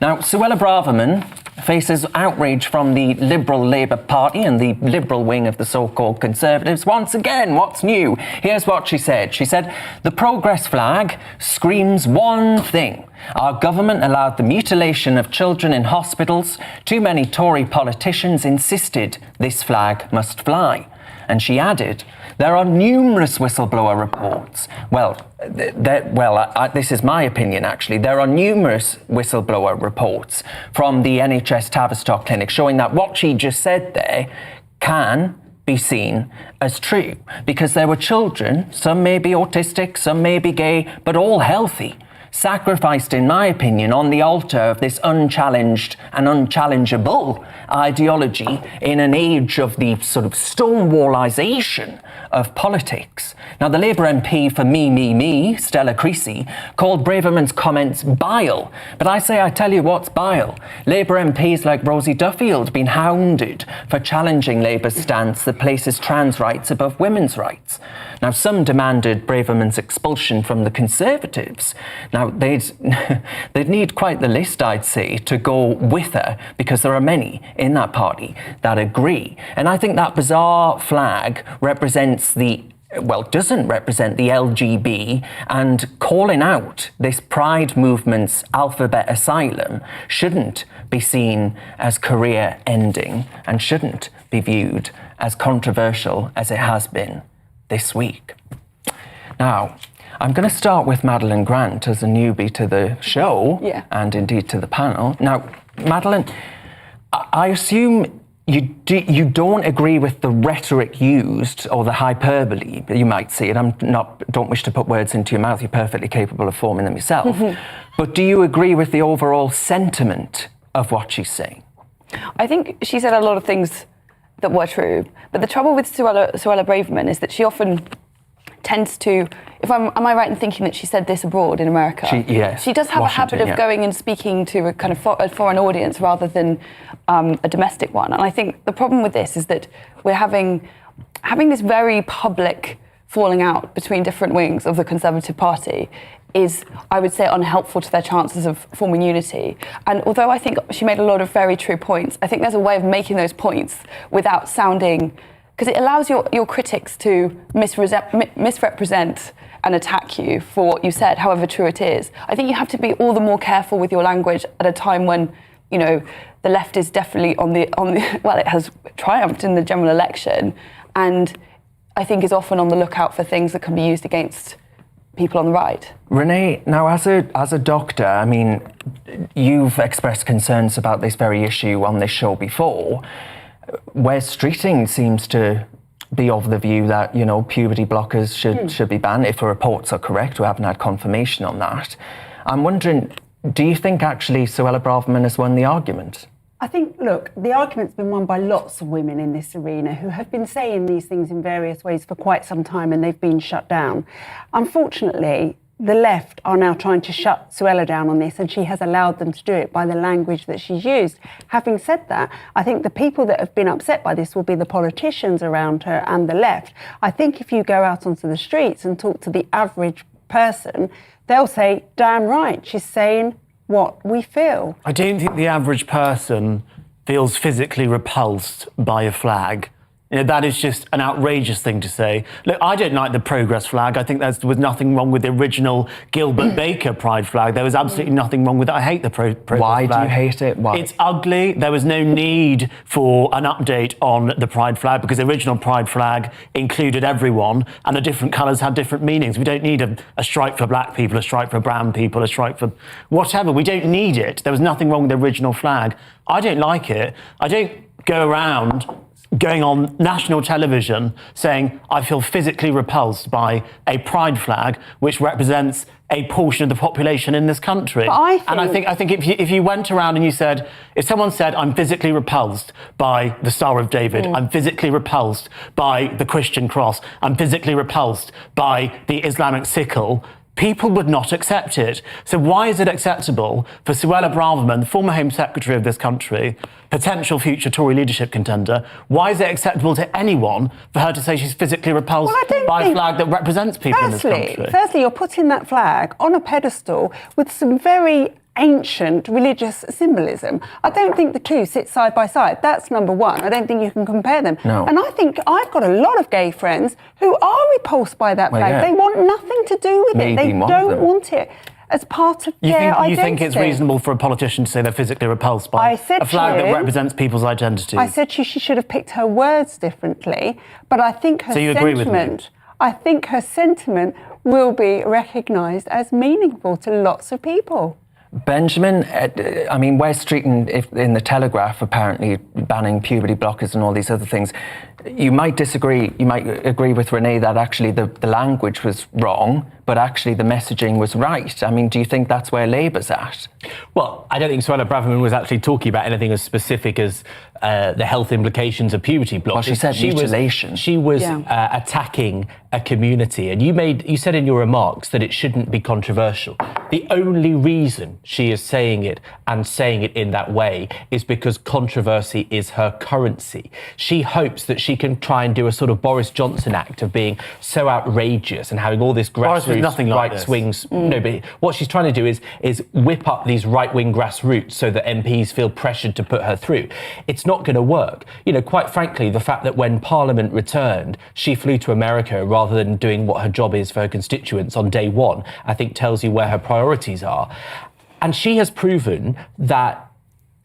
Now, Suella Braverman faces outrage from the Liberal Labour Party and the Liberal wing of the so-called Conservatives. Once again, what's new? Here's what she said. She said, "The progress flag screams one thing. Our government allowed the mutilation of children in hospitals. Too many Tory politicians insisted this flag must fly." And she added, "There are numerous whistleblower reports." This is my opinion, actually. There are numerous whistleblower reports from the NHS Tavistock Clinic showing that what she just said there can be seen as true, because there were children, some may be autistic, some may be gay, but all healthy, sacrificed, in my opinion, on the altar of this unchallenged and unchallengeable ideology in an age of the sort of stonewallisation of politics. Now, the Labour MP for me, Stella Creasy, called Braverman's comments bile. But I tell you what's bile. Labour MPs like Rosie Duffield been hounded for challenging Labour's stance that places trans rights above women's rights. Now, some demanded Braverman's expulsion from the Conservatives. Now, they'd need quite the list, I'd say, to go with her, because there are many in that party that agree. And I think that bizarre flag doesn't represent the LGB, and calling out this pride movement's alphabet asylum shouldn't be seen as career ending and shouldn't be viewed as controversial as it has been this week. Now, I'm going to start with Madeline Grant as a newbie to the show and indeed to the panel. Now, Madeline, I assume you don't agree with the rhetoric used or the hyperbole, you might say it. Don't wish to put words into your mouth. You're perfectly capable of forming them yourself. But do you agree with the overall sentiment of what she's saying? I think she said a lot of things that were true. But the trouble with Suella Braverman is that she often tends to, am I right in thinking that she said this abroad in America? Yes. She does have a habit of going and speaking to a kind of a foreign audience rather than a domestic one. And I think the problem with this is that we're having this very public falling out between different wings of the Conservative Party is, I would say, unhelpful to their chances of forming unity. And although I think she made a lot of very true points, I think there's a way of making those points without sounding, because it allows your critics to misrepresent and attack you for what you said, however true it is. I think you have to be all the more careful with your language at a time when, you know, the left is definitely on the well, it has triumphed in the general election, and I think is often on the lookout for things that can be used against people on the right. Renee, now as a doctor, I mean, you've expressed concerns about this very issue on this show before. Wes Streeting seems to be of the view that, you know, puberty blockers should be banned, if the reports are correct. We haven't had confirmation on that. I'm wondering, do you think actually Suella Braverman has won the argument? I think, look, the argument's been won by lots of women in this arena who have been saying these things in various ways for quite some time, and they've been shut down. Unfortunately, the left are now trying to shut Suella down on this, and she has allowed them to do it by the language that she's used. Having said that, I think the people that have been upset by this will be the politicians around her and the left. I think if you go out onto the streets and talk to the average person, they'll say, damn right, she's saying what we feel. I don't think the average person feels physically repulsed by a flag. You know, that is just an outrageous thing to say. Look, I don't like the progress flag. I think there was nothing wrong with the original Gilbert Baker pride flag. There was absolutely nothing wrong with it. I hate the progress flag. Why do you hate it? Why? It's ugly. There was no need for an update on the pride flag because the original pride flag included everyone, and the different colours had different meanings. We don't need a stripe for black people, a stripe for brown people, a stripe for whatever. We don't need it. There was nothing wrong with the original flag. I don't like it. I don't go around going on national television saying I feel physically repulsed by a pride flag which represents a portion of the population in this country. And I think if you went around and you said, if someone said I'm physically repulsed by the Star of David, I'm physically repulsed by the Christian cross, I'm physically repulsed by the Islamic sickle, people would not accept it. So why is it acceptable for Suella Braverman, the former Home Secretary of this country, potential future Tory leadership contender, why is it acceptable to anyone for her to say she's physically repulsed by a flag that represents people in this country? Firstly, you're putting that flag on a pedestal with some very ancient religious symbolism. I don't think the two sit side by side. That's number one. I don't think you can compare them. No. And I think I've got a lot of gay friends who are repulsed by that flag. yeah. They want nothing to do with it. Maybe They one of don't them. want it as part of You their think, identity. you think it's reasonable for a politician to say they're physically repulsed by I said a flag to that you- represents people's identities? I said she should have picked her words differently, but I think her So you agree with me? sentiment, I think her sentiment will be recognised as meaningful to lots of people. Benjamin, I mean, Wes Streeton in the Telegraph apparently banning puberty blockers and all these other things. You might disagree. You might agree with Renee that actually the language was wrong, but actually the messaging was right. I mean, do you think that's where Labour's at? Well, I don't think Suella Braverman was actually talking about anything as specific as the health implications of puberty blockers. Well, she said mutilation. She was attacking a community, and you said in your remarks that it shouldn't be controversial. The only reason she is saying it and saying it in that way is because controversy is her currency. She hopes that she can try and do a sort of Boris Johnson act of being so outrageous and having all this Boris was grassroots nothing like right this. swings. No, but what she's trying to do is whip up these right-wing grassroots so that MPs feel pressured to put her through. It's not going to work. You know, quite frankly, the fact that when Parliament returned, she flew to America rather than doing what her job is for her constituents on day one, I think tells you where her priorities are. And she has proven that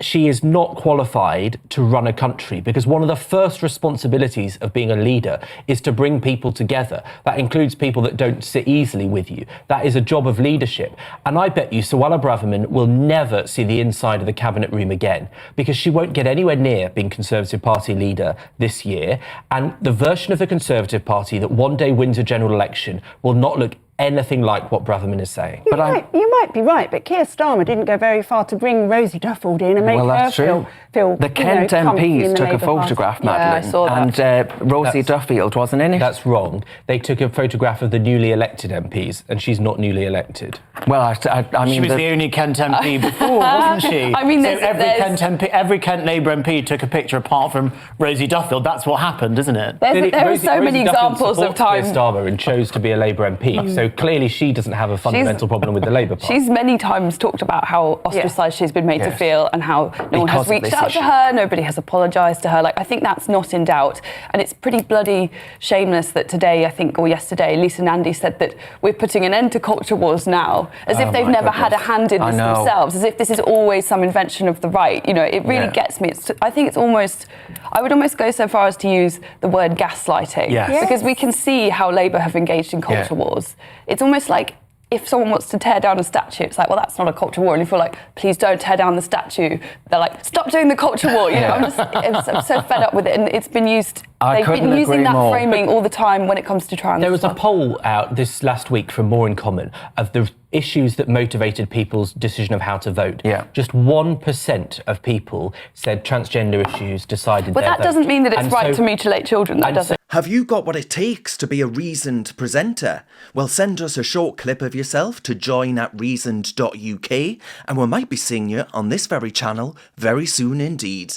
she is not qualified to run a country, because one of the first responsibilities of being a leader is to bring people together. That includes people that don't sit easily with you. That is a job of leadership. And I bet you Suella Braverman will never see the inside of the cabinet room again, because she won't get anywhere near being Conservative Party leader this year. And the version of the Conservative Party that one day wins a general election will not look anything like what Braverman is saying. You might be right, but Keir Starmer didn't go very far to bring Rosie Duffield in and make her feel the Kent MPs took a photograph, Madeleine, I saw that. and Rosie Duffield wasn't in it. That's wrong. They took a photograph of the newly elected MPs, and she's not newly elected. Well, I mean, She was the only Kent MP before, wasn't she? I mean, so there's- every Kent Labour MP took a picture apart from Rosie Duffield. That's what happened, isn't it? There are so many examples of Keir times. Starmer and chose to be a Labour MP, so clearly she doesn't have a fundamental problem with the Labour Party. She's many times talked about how ostracised she's been made to feel, and how no one has Because of reached this out issue. to her, nobody has apologised to her. Like, I think that's not in doubt. And it's pretty bloody shameless that today, I think, or yesterday, Lisa Nandy said that we're putting an end to culture wars now, as if they've my never had a goodness. hand in I this know. themselves, as if this is always some invention of the right. You know, it really gets me. I think it's almost, I would almost go so far as to use the word gaslighting. Yes. Because we can see how Labour have engaged in culture wars. It's almost like, if someone wants to tear down a statue, it's like, well, that's not a culture war. And if you're like, please don't tear down the statue, they're like, stop doing the culture war. You know, I'm so fed up with it. And it's been used, they've been using that framing all the time when it comes to trans. There was a poll out this last week from More in Common of the issues that motivated people's decision of how to vote. Yeah. Just 1% of people said transgender issues decided But their that vote. doesn't mean that it's And right so- to mutilate children. That and doesn't. Have you got what it takes to be a reasoned presenter? Well, send us a short clip of yourself to join@reasoned.uk and we might be seeing you on this very channel very soon indeed.